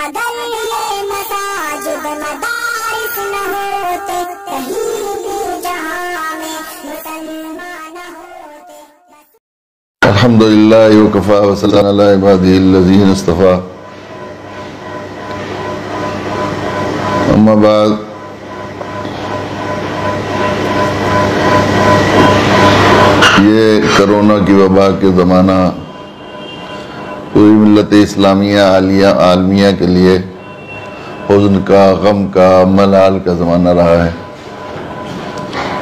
اگر یہ مساجد مدارس نہ ہوتے کہیں بھی جہاں میں مسلمان ہوتے. الحمدللہ وکفا وسلام علی عبادہ الذین اصطفیٰ. اما بعد، یہ کرونا کی وبا کے زمانہ پوری ملت اسلامیہ عالمیہ کے لیے حزن کا، غم کا، ملال کا زمانہ رہا ہے.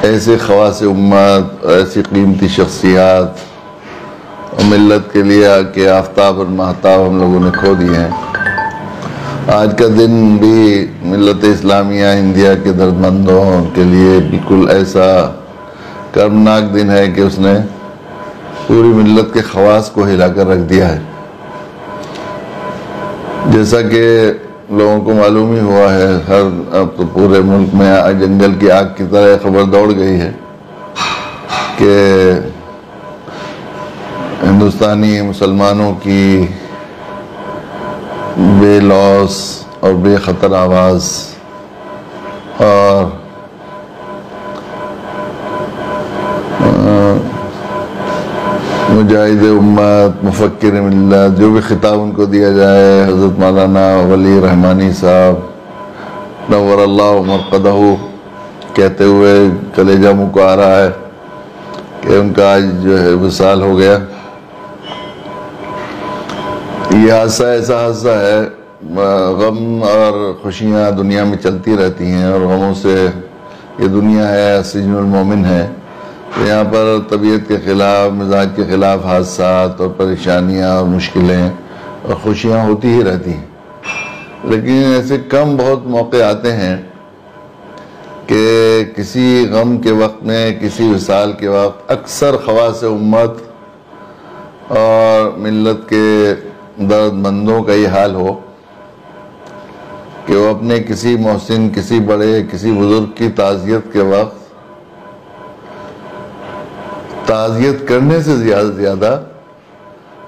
ایسے خواص امت، ایسی قیمتی شخصیات اور ملت کے لیے کہ آفتاب اور مہتاب ہم لوگوں نے کھو دیے ہیں. آج کا دن بھی ملت اسلامیہ انڈیا کے دردمندوں کے لیے بالکل ایسا کرمناک دن ہے کہ اس نے پوری ملت کے خواص کو ہلا کر رکھ دیا ہے. جیسا کہ لوگوں کو معلوم ہی ہوا ہے، اب تو پورے ملک میں جنگل کی آگ کی طرح خبر دوڑ گئی ہے کہ ہندوستانی مسلمانوں کی بے لوث اور بے خطر آواز اور مجاہد امت، مفکر ملت، جو بھی خطاب ان کو دیا جائے، حضرت مولانا ولی رحمانی صاحب نور اللہ مرقدہ کہتے ہوئے کلیجہ منہ کو آ رہا ہے کہ ان کا آج جو ہے وصال ہو گیا. یہ حادثہ ایسا حادثہ ہے، غم اور خوشیاں دنیا میں چلتی رہتی ہیں، اور غموں سے یہ دنیا ہے، سجن المومن ہے. یہاں پر طبیعت کے خلاف، مزاج کے خلاف حادثات اور پریشانیاں اور مشکلیں اور خوشیاں ہوتی ہی رہتی ہیں. لیکن ایسے کم بہت موقع آتے ہیں کہ کسی غم کے وقت میں، کسی وصال کے وقت اکثر خواص امت اور ملت کے درد مندوں کا یہ حال ہو کہ وہ اپنے کسی محسن، کسی بڑے، کسی بزرگ کی تعزیت کے وقت تعزیت کرنے سے زیادہ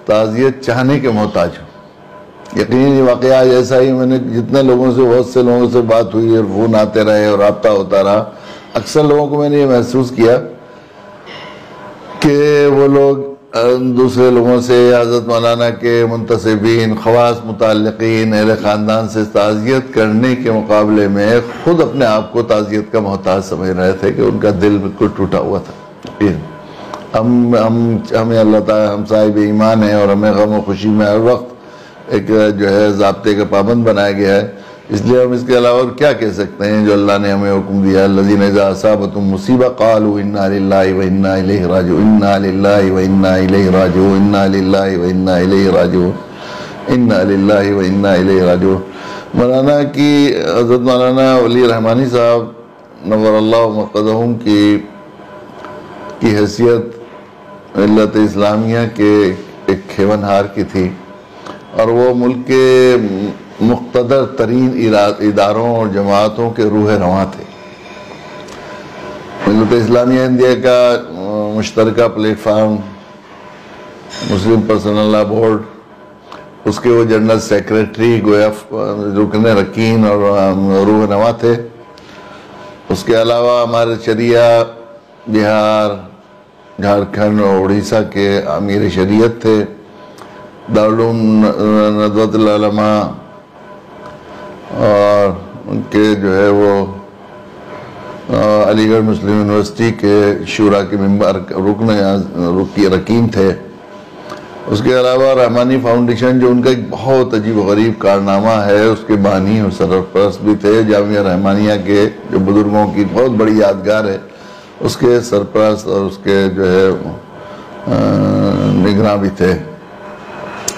تعزیت چاہنے کے محتاج ہوں. یقیناً یہ واقعہ آج ایسا ہی، میں نے جتنے لوگوں سے، بہت سے لوگوں سے بات ہوئی اور فون آتے رہے اور رابطہ ہوتا رہا، اکثر لوگوں کو میں نے یہ محسوس کیا کہ وہ لوگ دوسرے لوگوں سے، حضرت مولانا کے منتسبین، خواص متعلقین، اہل خاندان سے تعزیت کرنے کے مقابلے میں خود اپنے آپ کو تعزیت کا محتاج سمجھ رہے تھے کہ ان کا دل بالکل ٹوٹا ہوا تھا. ہمیں اللہ تعالیٰ، ہم صاحب ایمان ہیں اور ہمیں غم و خوشی میں ہر وقت ایک جو ہے ضابطے کا پابند بنایا گیا ہے. اس لیے ہم اس کے علاوہ کیا کہہ سکتے ہیں جو اللہ نے ہمیں حکم دیا؟ الذین اذا اصابتهم مصیبہ قالوا انا للہ وانا الیہ راجعون، انا للہ وانا الیہ راجعون، انا للہ وانا الیہ راجعون، انا للہ وانا الیہ راجعون. مولانا کی، حضرت مولانا ولی رحمانی صاحب نور اللہ مرقدہم کی حیثیت ملت اسلامیہ کے ایک کھیونہار کی تھی، اور وہ ملک کے مقتدر ترین اداروں اور جماعتوں کے روح رواں تھے. ملت اسلامیہ انڈیا کا مشترکہ پلیٹ فارم، مسلم پرسنل لا بورڈ، اس کے وہ جنرل سیکریٹری، گویا رکن رکین اور روح رواں تھے. اس کے علاوہ ہمارے شریعہ بہار، جھارکھنڈ اور اڑیسہ کے امیر شریعت تھے. دارالعلوم ندوۃ العلماء اور ان کے جو ہے وہ علی گڑھ مسلم یونیورسٹی کے شورا کے ممبر، رکین تھے. اس کے علاوہ رحمانی فاؤنڈیشن، جو ان کا ایک بہت عجیب و غریب کارنامہ ہے، اس کے بانی اور سرپرست بھی تھے. جامعہ رحمانیہ کے جو بزرگوں کی بہت بڑی یادگار ہے، اس کے سرپرست اور اس کے جو ہے نگراں بھی تھے.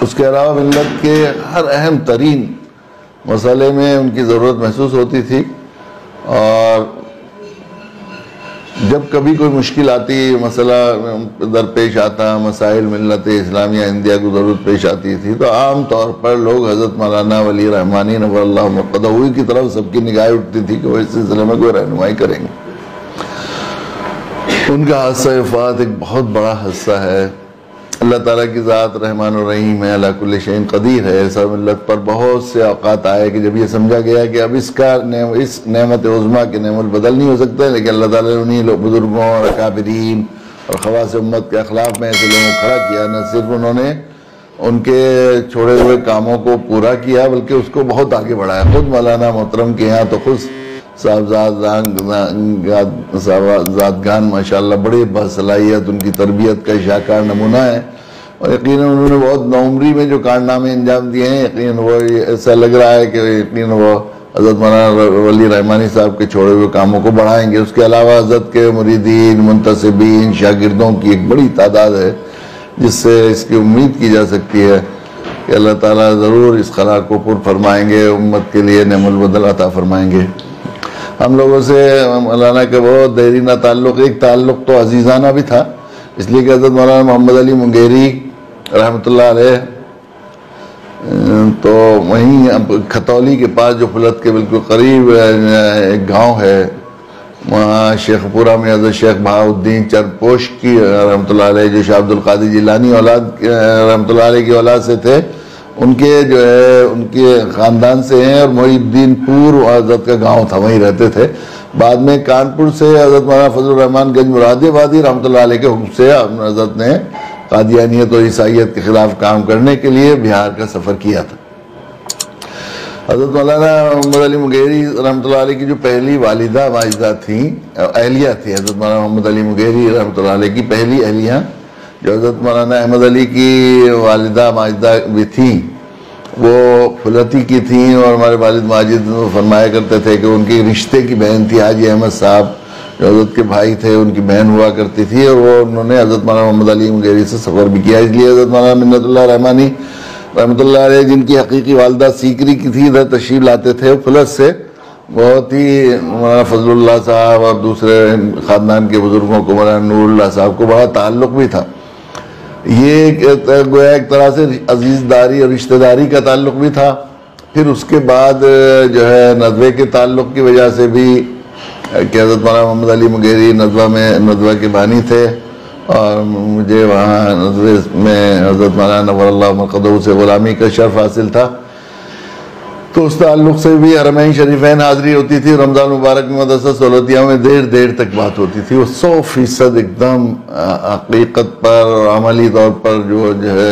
اس کے علاوہ ملت کے ہر اہم ترین مسئلے میں ان کی ضرورت محسوس ہوتی تھی، اور جب کبھی کوئی مشکل آتی، مسئلہ درپیش آتا، مسائل ملت اسلامیہ انڈیا کو ضرورت پیش آتی تھی، تو عام طور پر لوگ حضرت مولانا ولی رحمانی نور اللہ مرقدہ کی طرف سب کی نگاہیں اٹھتی تھی کہ وہ اس سلسلے میں کوئی رہنمائی کریں گے. ان کا حادثہ وفات ایک بہت بڑا حادثہ ہے. اللہ تعالیٰ کی ذات رحمان الرحیم ہے، علی کل شیء قدیر ہے۔ سب ملت پر بہت سے اوقات آئے کہ جب یہ سمجھا گیا کہ اب اس نعمت عظمیٰ کے نعمت بدل نہیں ہو سکتا، لیکن اللہ تعالیٰ نے انہیں بزرگوں اور اکابرین اور خواص امت کے اخلاق میں ایسے لوگوں کو کھڑا کیا۔ نہ صرف انہوں نے ان کے چھوڑے ہوئے کاموں کو پورا کیا بلکہ اس کو بہت آگے بڑھایا۔ خود مولانا محترم کے یہاں تو خود صاحبزادگان ماشاءاللہ بڑے باصلاحیت، ان کی تربیت کا شاہکار نمونہ ہے، اور یقیناً انہوں نے بہت نوعمری میں جو کارنامے انجام دیے ہیں، یقیناً وہ ایسا لگ رہا ہے کہ یقیناً وہ حضرت مولانا ولی رحمانی صاحب کے چھوڑے ہوئے کاموں کو بڑھائیں گے۔ اس کے علاوہ حضرت کے مریدین، منتسبین، شاگردوں کی ایک بڑی تعداد ہے، جس سے اس کی امید کی جا سکتی ہے کہ اللہ تعالیٰ ضرور اس خلا کو پر فرمائیں گے، امت کے لیے نعم البدل عطا فرمائیں گے۔ ہم لوگوں سے مولانا کا بہت دیرینہ تعلق، ایک تعلق تو عزیزانہ بھی تھا، اس لیے کہ حضرت مولانا محمد علی منگیری رحمۃ اللہ علیہ تو وہیں کھتولی کے پاس جو فلت کے بالکل قریب ایک گاؤں ہے، وہاں شیخ پورہ میں حضرت شیخ بہاؤالدین چرپوش کی رحمۃ اللہ علیہ، جو شاہ عبد القادر جیلانی اولاد رحمۃ اللہ علیہ کی اولاد سے تھے، ان کے جو ہے ان کے خاندان سے ہیں، اور محی الدین پور حضرت کا گاؤں تھا، وہیں رہتے تھے۔ بعد میں کانپور سے حضرت مولانا فضل الرحمان گنج مراد آبادی رحمۃ اللہ علیہ کے حکم سے حضرت نے قادیانیت اور عیسائیت کے خلاف کام کرنے کے لیے بہار کا سفر کیا تھا۔ حضرت مولانا محمد علی منگیری رحمۃ اللہ علیہ کی جو پہلی والدہ ماجدہ تھیں، اہلیہ تھی، حضرت مولانا محمد علی منگیری رحمۃ اللہ علیہ کی پہلی اہلیہ، جو حضرت مولانا احمد علی کی والدہ ماجدہ بھی تھیں، وہ فلتی کی تھیں، اور ہمارے والد ماجد فرمایا کرتے تھے کہ ان کی رشتے کی بہن تھی حاجی احمد صاحب، جو حضرت کے بھائی تھے، ان کی بہن ہوا کرتی تھی، اور وہ انہوں نے حضرت مولانا محمد علی منگیری سے سفر بھی کیا۔ اس لیے حضرت مولانا منت اللہ رحمانی رحمۃ اللہ علیہ، جن کی حقیقی والدہ سیکری کی تھی، ادھر تشریف لاتے تھے فلت سے، بہت ہی مولانا فضل اللہ صاحب اور دوسرے خاندان کے بزرگوں کو، مولانا نور اللہ صاحب کو بڑا تعلق بھی تھا۔ یہ گویا ایک طرح سے عزیز داری اور رشتہ داری کا تعلق بھی تھا۔ پھر اس کے بعد جو ہے ندوے کے تعلق کی وجہ سے بھی کہ حضرت مولانا محمد علی منگیری ندوہ کے بانی تھے، اور مجھے وہاں ندوے میں حضرت مولانا نور اللہ مرقدہ سے غلامی کا شرف حاصل تھا، تو اس تعلق سے بھی حرمین شریفین حاضری ہوتی تھی۔ رمضان مبارک میں مدرسہ سہولتیہ میں دیر تک بات ہوتی تھی، وہ 100% ایک دم حقیقت پر اور عملی طور پر جو ہے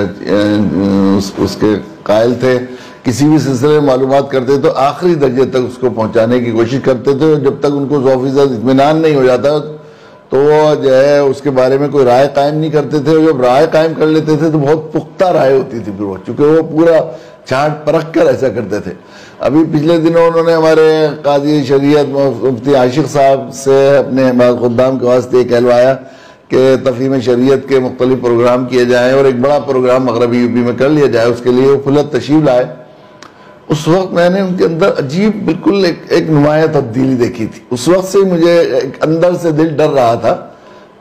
اس کے قائل تھے۔ کسی بھی سلسلے میں معلومات کرتے تو آخری درجے تک اس کو پہنچانے کی کوشش کرتے تھے، اور جب تک ان کو 100% اطمینان نہیں ہو جاتا تو وہ جو ہے اس کے بارے میں کوئی رائے قائم نہیں کرتے تھے، اور جب رائے قائم کر لیتے تھے تو بہت پختہ رائے ہوتی تھی پھر وہ، چونکہ وہ پورا چھانٹ پرکھ کر ایسا کرتے تھے۔ ابھی پچھلے دنوں انہوں نے ہمارے قاضی شریعت مفتی عاشق صاحب سے اپنے خدام کے واسطے یہ کہلوایا کہ تفہیم شریعت کے مختلف پروگرام کیے جائیں، اور ایک بڑا پروگرام مغربی یو پی میں کر لیا جائے۔ اس کے لیے وہ فلت تشریف لائے۔ اس وقت میں نے ان کے اندر عجیب بالکل ایک نمایاں تبدیلی دیکھی تھی۔ اس وقت سے مجھے ایک اندر سے دل ڈر رہا تھا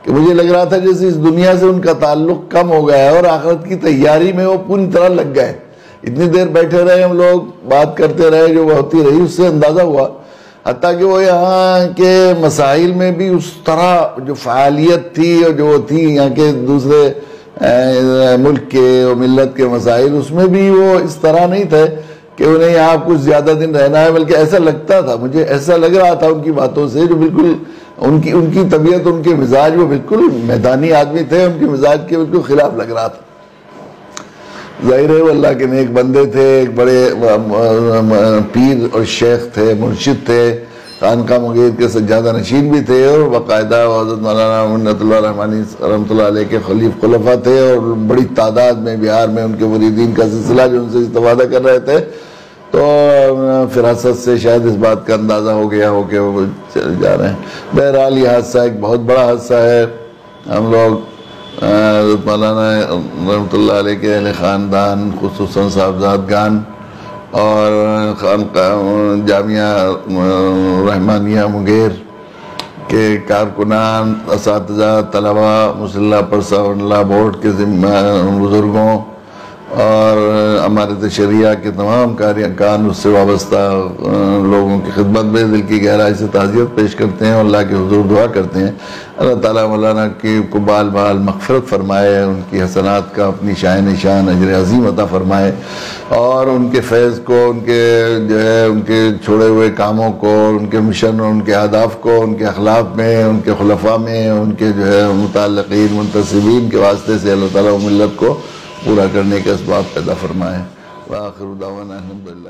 کہ مجھے لگ رہا تھا جیسے اس دنیا سے ان کا تعلق کم ہو گیا ہے، اور آخرت کی تیاری میں وہ پوری طرح لگ گئے۔ اتنی دیر بیٹھے رہے ہم لوگ، بات کرتے رہے، جو ہوتی رہی اس سے اندازہ ہوا، حتیٰ کہ وہ یہاں کے مسائل میں بھی اس طرح جو فعالیت تھی اور جو تھی یہاں کے دوسرے ملک کے اور ملت کے مسائل، اس میں بھی وہ اس طرح نہیں تھے کہ انہیں یہاں کچھ زیادہ دن رہنا ہے، بلکہ ایسا لگتا تھا، مجھے ایسا لگ رہا تھا ان کی باتوں سے، جو بالکل ان کی طبیعت، ان کے مزاج، وہ بالکل میدانی آدمی تھے، ان کے مزاج کے بالکل خلاف لگ رہا تھا۔ ظاہر ہے وہ اللہ کے نیک بندے تھے، ایک بڑے پیر اور شیخ تھے، مرشد تھے، خانقاہ مغیر کے سجادہ نشین بھی تھے، اور باقاعدہ حضرت مولانا منت اللہ رحمانی رحمۃ اللہ علیہ کے خلیفہ تھے، اور بڑی تعداد میں بہار میں ان کے مریدین کا سلسلہ جو ان سے استفادہ کر رہے تھے۔ تو فراست سے شاید اس بات کا اندازہ ہو گیا ہو کہ وہ چل جا رہے ہیں۔ بہرحال یہ حادثہ ایک بہت بڑا حادثہ ہے۔ ہم لوگ حضرت مولانا رحمۃ اللہ علیہ کے اہل خاندان، خصوصاً صاحبزادگان اور جامعہ رحمانیہ مغیر کے کارکنان، اساتذہ، طلبہ، مسلح پرسہ اللہ بورڈ کے بزرگوں اور امارت شریعہ کے تمام کارکن اس سے وابستہ لوگوں کی خدمت میں دل کی گہرائی سے تعزیت پیش کرتے ہیں اور اللہ کے حضور دعا کرتے ہیں اللہ تعالیٰ مولانا کی کو بال بال مغفرت فرمائے، ان کی حسنات کا اپنی شان اجر عظیم عطا فرمائے، اور ان کے فیض کو، ان کے جو ہے ان کے چھوڑے ہوئے کاموں کو، ان کے مشن اور ان کے اہداف کو ان کے اخلاق میں، ان کے خلفاء میں، ان کے جو ہے متعلقین منتسبین کے واسطے سے اللہ تعالیٰ ملت کو پورا کرنے کے اسباب پیدا فرمائے۔ وآخر دعوانا الحمدللہ۔